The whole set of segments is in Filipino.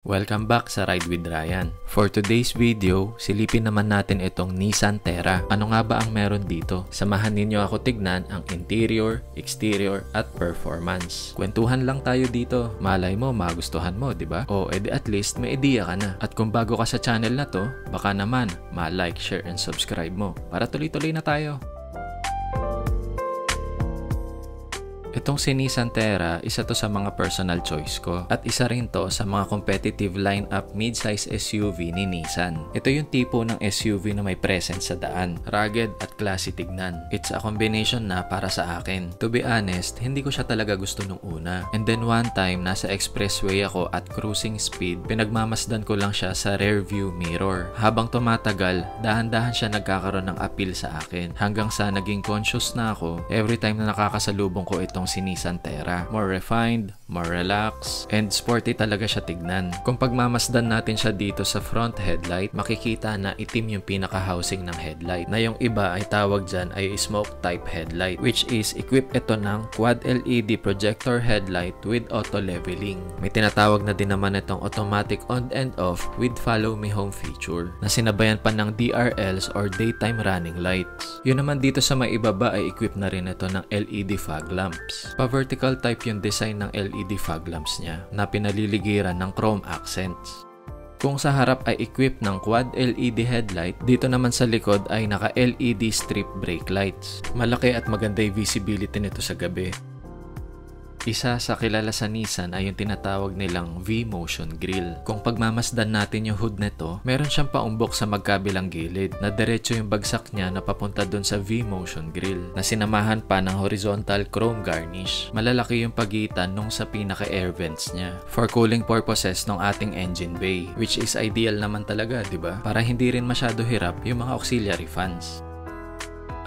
Welcome back sa Ride with Ryan. For today's video, silipin naman natin itong Nissan Terra. Ano nga ba ang meron dito? Samahan ninyo ako tignan ang interior, exterior, at performance. Kwentuhan lang tayo dito. Malay mo, magustuhan mo, di ba? O edi at least may idea ka na. At kung bago ka sa channel na to, baka naman ma-like, share, and subscribe mo para tuloy-tuloy na tayo. Itong si Nissan Terra, isa to sa mga personal choice ko at isa rin to sa mga competitive lineup mid-size SUV ni Nissan. Ito yung tipo ng SUV na may presence sa daan, rugged at classy tignan. It's a combination na para sa akin. To be honest, hindi ko siya talaga gusto nung una. And then one time, nasa expressway ako at cruising speed, pinagmamasdan ko lang siya sa rear view mirror. Habang tumatagal, dahan-dahan siya nagkakaroon ng appeal sa akin. Hanggang sa naging conscious na ako every time na nakakasalubong ko itong si Nissan Terra. More refined, more relaxed, and sporty talaga siya tignan. Kung pagmamasdan natin siya dito sa front headlight, makikita na itim yung pinaka-housing ng headlight, na yung iba ay tawag dyan ay smoke type headlight, which is equipped ito ng quad LED projector headlight with auto leveling. May tinatawag na din naman itong automatic on and off with follow me home feature, na sinabayan pa ng DRLs or daytime running lights. Yun naman dito sa may ibaba ay equipped na rin ito ng LED fog lamps. Pa-vertical type yung design ng LED fog lamps niya na pinaliligiran ng chrome accents. Kung sa harap ay equipped ng quad LED headlight, dito naman sa likod ay naka-LED strip brake lights. Malaki at maganda yung visibility nito sa gabi. Isa sa kilala sa Nissan ay yung tinatawag nilang V-Motion Grille. Kung pagmamasdan natin yung hood nito, meron siyang paumbok sa magkabilang gilid na diretso yung bagsak niya na papunta dun sa V-Motion Grille na sinamahan pa ng horizontal chrome garnish. Malalaki yung pagitan nung sa pinaka-air vents niya for cooling purposes ng ating engine bay, which is ideal naman talaga, di ba? Para hindi rin masyado hirap yung mga auxiliary fans.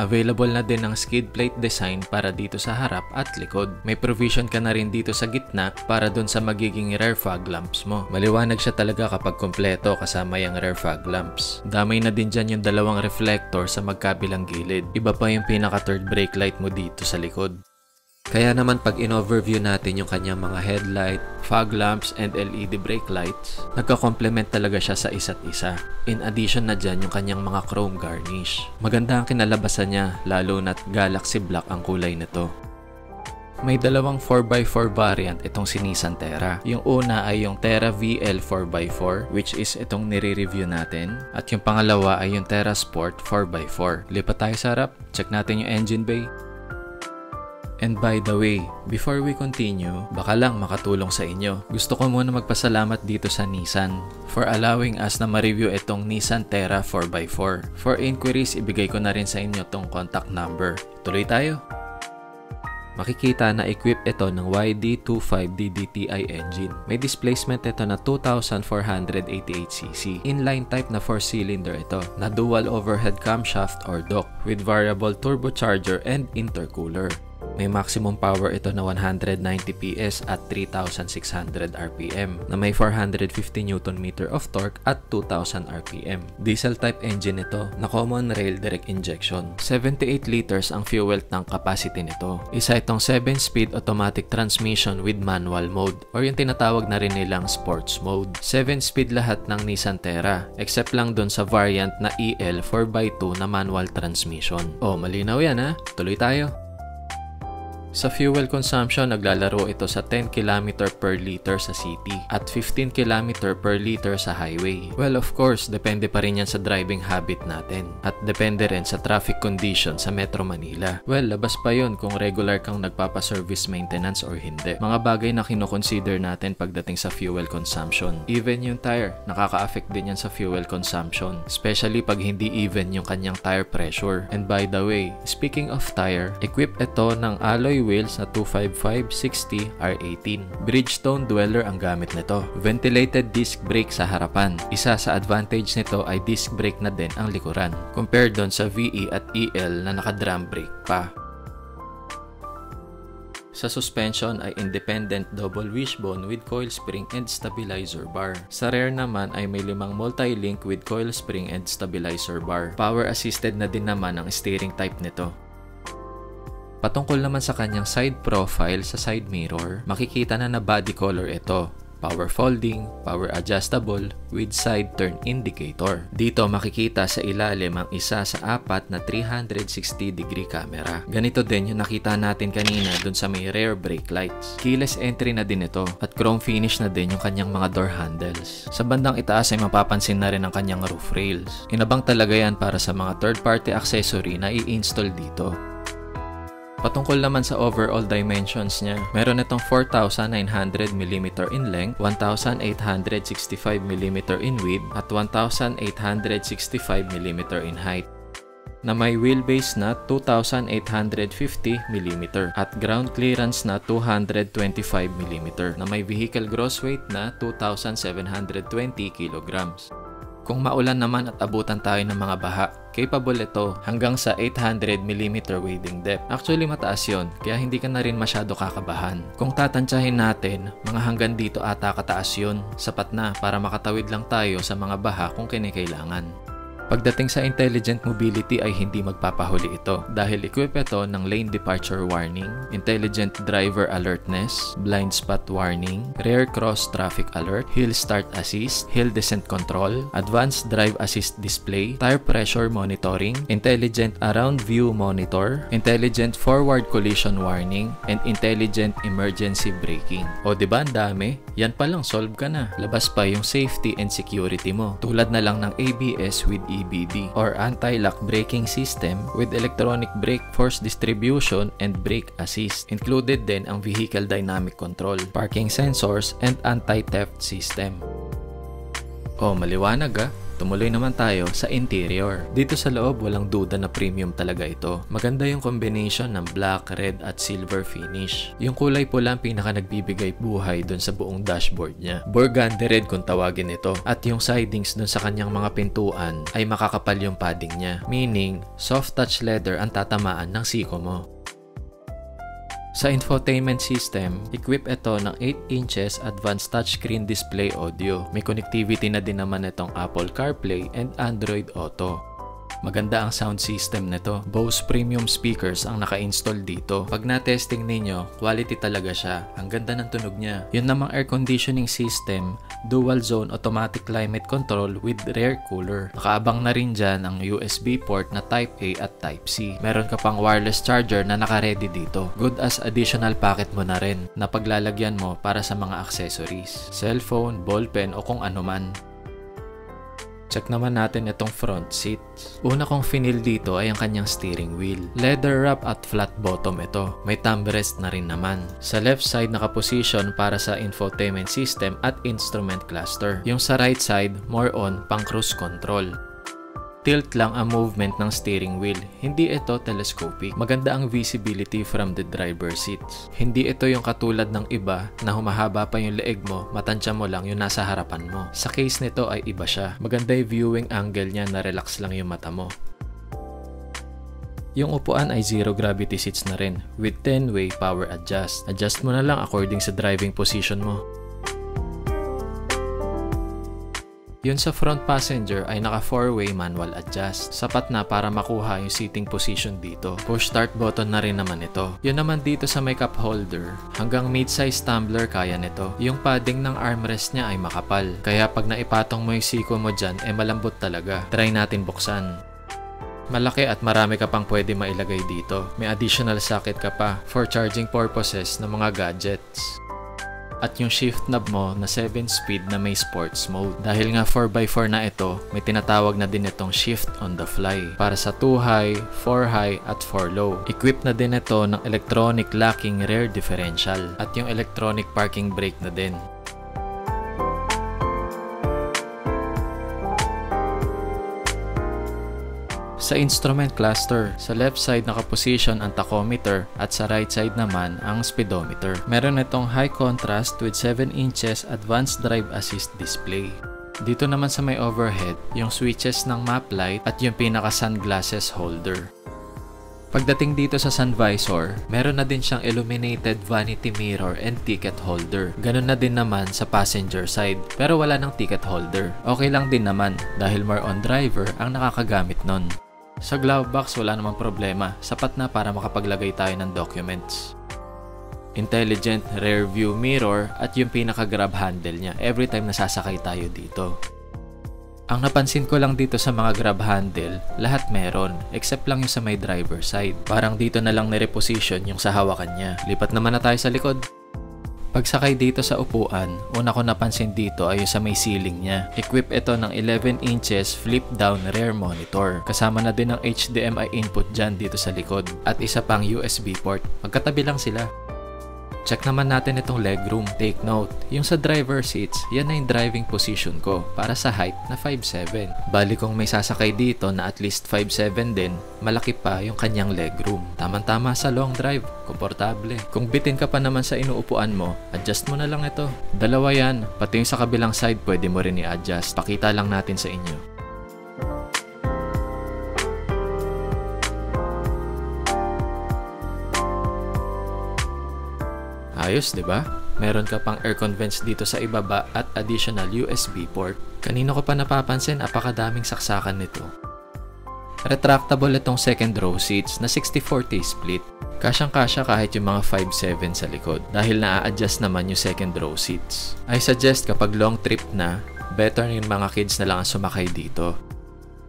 Available na din ang skid plate design para dito sa harap at likod. May provision ka na rin dito sa gitna para dun sa magiging rear fog lamps mo. Maliwanag siya talaga kapag kompleto kasama yung rear fog lamps. Damay na din dyan yung dalawang reflector sa magkabilang gilid. Iba pa yung pinaka third brake light mo dito sa likod. Kaya naman pag in-overview natin yung kanyang mga headlight, fog lamps, and LED brake lights, nagka-complement talaga siya sa isa't isa. In addition na dyan yung kanyang mga chrome garnish. Maganda ang kinalabasan niya, lalo na't galaxy black ang kulay nito. May dalawang 4x4 variant itong si Nissan Terra. Yung una ay yung Terra VL 4x4, which is itong nire-review natin. At yung pangalawa ay yung Terra Sport 4x4. Lipat tayo sa harap, check natin yung engine bay. And by the way, before we continue, baka lang makatulong sa inyo. Gusto ko muna magpasalamat dito sa Nissan for allowing us na ma-review itong Nissan Terra 4x4. For inquiries, ibigay ko na rin sa inyo tong contact number. Tuloy tayo! Makikita na equipped ito ng YD25DDTI engine. May displacement ito na 2,488cc. Inline type na 4-cylinder ito na dual overhead camshaft or dock with variable turbocharger and intercooler. May maximum power ito na 190 PS at 3,600 RPM na may 450 Nm of torque at 2,000 RPM. Diesel type engine ito na common rail direct injection. 78 liters ang fuel tank capacity nito. Isa itong 7-speed automatic transmission with manual mode or yung tinatawag na rin nilang sports mode. 7-speed lahat ng Nissan Terra except lang dun sa variant na EL 4x2 na manual transmission. Oh, malinaw yan ha? Tuloy tayo! Sa fuel consumption, naglalaro ito sa 10 km per liter sa city at 15 km per liter sa highway. Well, of course, depende pa rin yan sa driving habit natin at depende rin sa traffic condition sa Metro Manila. Well, labas pa yun kung regular kang nagpapa-service maintenance or hindi. Mga bagay na kinoconsider natin pagdating sa fuel consumption. Even yung tire, nakaka-affect din yan sa fuel consumption, especially pag hindi even yung kanyang tire pressure. And by the way, speaking of tire, equipped ito ng alloy wheels na 255/60 R18. Bridgestone Dweller ang gamit nito. Ventilated disc brake sa harapan. Isa sa advantage nito ay disc brake na din ang likuran compared doon sa VE at EL na naka-drum brake pa. Sa suspension ay independent double wishbone with coil spring and stabilizer bar. Sa rear naman ay may 5 multi-link with coil spring and stabilizer bar. Power assisted na din naman ang steering type nito. Patungkol naman sa kanyang side profile sa side mirror, makikita na body color ito. power folding, power adjustable with side turn indicator. Dito makikita sa ilalim ang isa sa 4 na 360-degree camera. Ganito din yung nakita natin kanina dun sa may rear brake lights. Keyless entry na din ito at chrome finish na din yung kanyang mga door handles. Sa bandang itaas ay mapapansin na rin ang kanyang roof rails. Inabang talaga yan para sa mga third-party accessory na i-install dito. Patungkol naman sa overall dimensions niya, meron itong 4,900mm in length, 1,865mm in width, at 1,865mm in height, na may wheelbase na 2,850mm at ground clearance na 225mm, na may vehicle gross weight na 2,720kg. Kung maulan naman at abutan tayo ng mga baha, capable ito hanggang sa 800mm wading depth. Actually mataas yon, kaya hindi ka na rin masyado kakabahan. Kung tatantsahin natin, mga hanggang dito ata kataas yun. Sapat na para makatawid lang tayo sa mga baha kung kinakailangan. Pagdating sa intelligent mobility ay hindi magpapahuli ito dahil equip ito ng lane departure warning, intelligent driver alertness, blind spot warning, rear cross traffic alert, hill start assist, hill descent control, advanced drive assist display, tire pressure monitoring, intelligent around view monitor, intelligent forward collision warning, and intelligent emergency braking. O diba ang dami? Yan palang solve ka na. Labas pa yung safety and security mo. Tulad na lang ng ABS with EBD or anti-lock braking system with electronic brake force distribution and brake assist. Included din ang vehicle dynamic control, parking sensors, and anti-theft system. Oh, maliwanag ah. Tumuloy naman tayo sa interior. Dito sa loob, walang duda na premium talaga ito. Maganda yung combination ng black, red at silver finish. Yung kulay pula ang pinaka nagbibigay buhay dun sa buong dashboard niya. Burgundy red kung tawagin ito. At yung sidings dun sa kanyang mga pintuan ay makakapal yung padding niya. Meaning, soft touch leather ang tatamaan ng siko mo. Sa infotainment system, equip ito ng 8 inches advanced touchscreen display audio. May connectivity na din naman itong Apple CarPlay and Android Auto. Maganda ang sound system nito. Bose premium speakers ang naka-install dito. Pag na-testing ninyo, quality talaga siya. Ang ganda ng tunog niya. Yun namang air conditioning system, dual zone automatic climate control with rear cooler. Nakaabang na rin dyan ang USB port na Type A at Type C. Meron ka pang wireless charger na naka-ready dito. Good as additional packet mo na rin na paglalagyan mo para sa mga accessories. Cellphone, ballpen o kung ano man. Check naman natin itong front seat. Una kong finil dito ay ang kanyang steering wheel. Leather wrap at flat bottom ito. May thumb rest na rin naman. Sa left side nakaposition para sa infotainment system at instrument cluster. Yung sa right side, more on pang cruise control. Tilt lang ang movement ng steering wheel. Hindi ito telescopic. Maganda ang visibility from the driver seats. Hindi ito yung katulad ng iba na humahaba pa yung leeg mo, matansya mo lang yung nasa harapan mo. Sa case nito ay iba siya. Maganda yung viewing angle niya na relax lang yung mata mo. Yung upuan ay zero gravity seats na rin with 10-way power adjust. Adjust mo na lang according sa driving position mo. Yun sa front passenger ay naka 4-way manual adjust. Sapat na para makuha yung seating position dito. Push start button na rin naman ito. Yun naman dito sa may cup holder. Hanggang mid-size tumbler kaya nito. Yung padding ng armrest niya ay makapal. Kaya pag naipatong mo yung siko mo dyan, malambot talaga. Try natin buksan. Malaki at marami ka pang pwede mailagay dito. May additional socket ka pa for charging purposes ng mga gadgets. At yung shift knob mo na 7-speed na may sports mode. Dahil nga 4x4 na ito, may tinatawag na din itong shift on the fly. Para sa 2 high, 4 high at 4 low. Equipped na din ito ng electronic locking rear differential. At yung electronic parking brake na din. Sa instrument cluster, sa left side nakaposition ang tachometer at sa right side naman ang speedometer. Meron itong high contrast with 7 inches advanced drive assist display. Dito naman sa may overhead, yung switches ng map light at yung pinaka sunglasses holder. Pagdating dito sa sun visor, meron na din siyang illuminated vanity mirror and ticket holder. Ganun na din naman sa passenger side, pero wala ng ticket holder. Okay lang din naman dahil more on driver ang nakakagamit nun. Sa glove box wala namang problema, sapat na para makapaglagay tayo ng documents. intelligent rear view mirror, at yung pinaka-grab handle niya every time nasasakay tayo dito. Ang napansin ko lang dito sa mga grab handle, lahat meron, except lang yung sa may driver side. Parang dito na lang nireposition yung sa hawakan niya. Lipat naman na tayo sa likod. Pagsakay dito sa upuan, una ko napansin dito ay yung sa may ceiling niya. Equip ito ng 11 inches flip-down rear monitor. Kasama na din ang HDMI input dyan dito sa likod. At isa pang USB port. Magkatabi lang sila. Check naman natin itong legroom. Take note, yung sa driver seats, yan na yung driving position ko para sa height na 5'7". Bali kung may sasakay dito na at least 5'7 din, malaki pa yung kanyang legroom. Tamang-tama sa long drive, komportable. Kung bitin ka pa naman sa inuupuan mo, adjust mo na lang ito. Dalawa yan, pati yung sa kabilang side pwede mo rin i-adjust. Pakita lang natin sa inyo. Ayos, 'di ba? Meron ka pang aircon vents dito sa ibaba at additional USB port. Kanino ko pa napapansin, apakadaming saksakan nito. Retractable itong second row seats na 60-40 split. Kasyang-kasya kahit yung mga 5'7 sa likod dahil na-adjust naman yung second row seats. I suggest kapag long trip na, better yung mga kids na lang ang sumakay dito.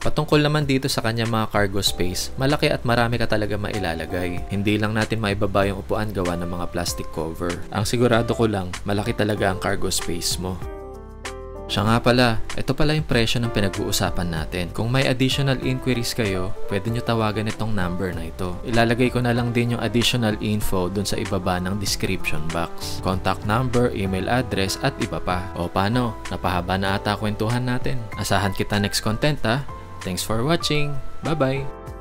Patungkol naman dito sa kanya mga cargo space, malaki at marami ka talaga mailalagay. Hindi lang natin maibaba yung upuan gawa ng mga plastic cover. Ang sigurado ko lang, malaki talaga ang cargo space mo. Siya nga pala, ito pala yung presyo ng pinag-uusapan natin. Kung may additional inquiries kayo, pwede nyo tawagan itong number na ito. Ilalagay ko na lang din yung additional info dun sa ibaba ng description box. Contact number, email address at iba pa. O paano? Napahaba na ata kwentuhan natin. Asahan kita next content ha. Thanks for watching. Bye-bye!